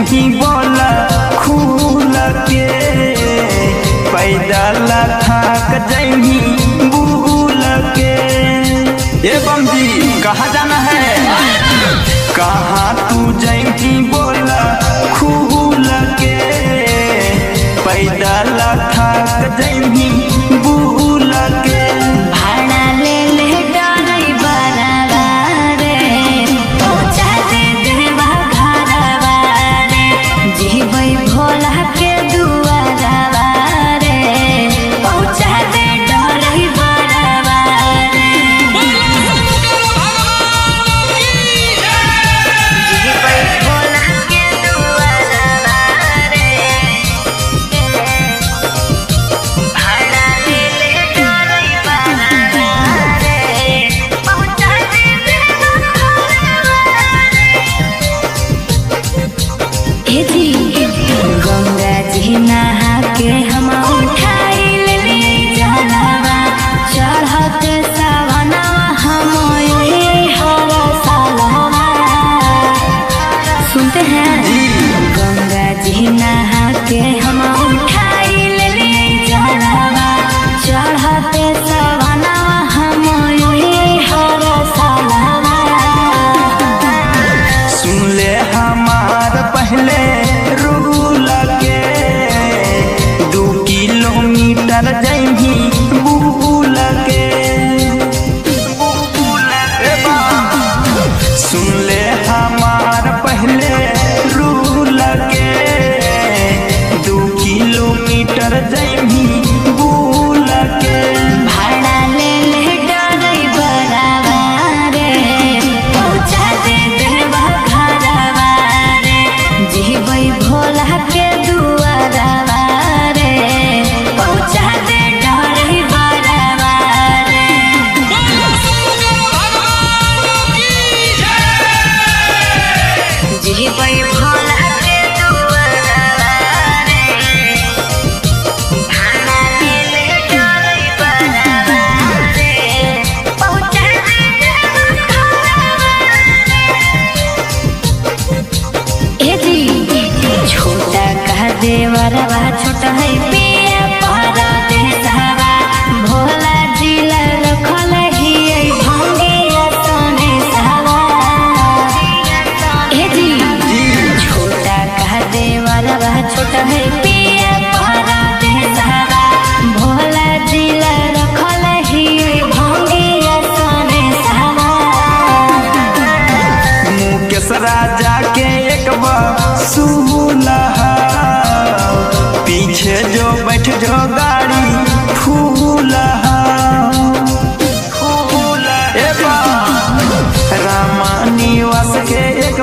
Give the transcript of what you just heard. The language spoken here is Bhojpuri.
जही बोला खूल के पैदल थक जही भूल के। ए बमजी कहाँ जाना है? कहाँ तू जही बोला खूल के पैदल थक जही भूल के। भाड़ा ले ले डरई बराबा रे पहुँचा दे देवा घरवा रे जीवई भोला के दुआरवा रे पहुँचा दे डरई बराबा रे जीवई भोला के दुआरवा रे भाड़ा ले ले डरई बराबा रे पहुँचा दे देवा घरवा रे। ए जी गंगा जी नहा के हम उठाई लेलिए जलवा चढ़त सावनवा हम यही हर सालवा। सुनते हैं गंगा जी नहा के हम उठाई लेलिए जलवा चढ़त सावनवा हम यही हर सालवा। सुन ले हमार पहले रूल के 2 किलोमीटर जही भूल के। ए बा, सुन ले हमार पहले रूल के 2 किलोमीटर जही भूल के। भाड़ा ले ले डरई बराबा रे पहुँचा दे देवा घरवा रे जीवई भोला के दुआरवा रे पहुँचा दे डरई बराबा रे। जीवई भोला के दुआरवा रे भाड़ा ले ले डरई बराबा रे पहुँचा दे देवा घरवा रे। ए जी छोटा कह देवरवा छोटा है पिया पहरा दे सहवा भोला जिला रखल ही भंगिया सोने सहवा। ए जी छोटा कह देवरवा छोटा है पिया पहरा दे सहवा भोला जिला रखल ही भंगिया सोने सहवा। मुकेश राजा के एक सूलहा पीछे जो बैठ जो गाड़ी फूलहा। ए बा, रामा निवास के एक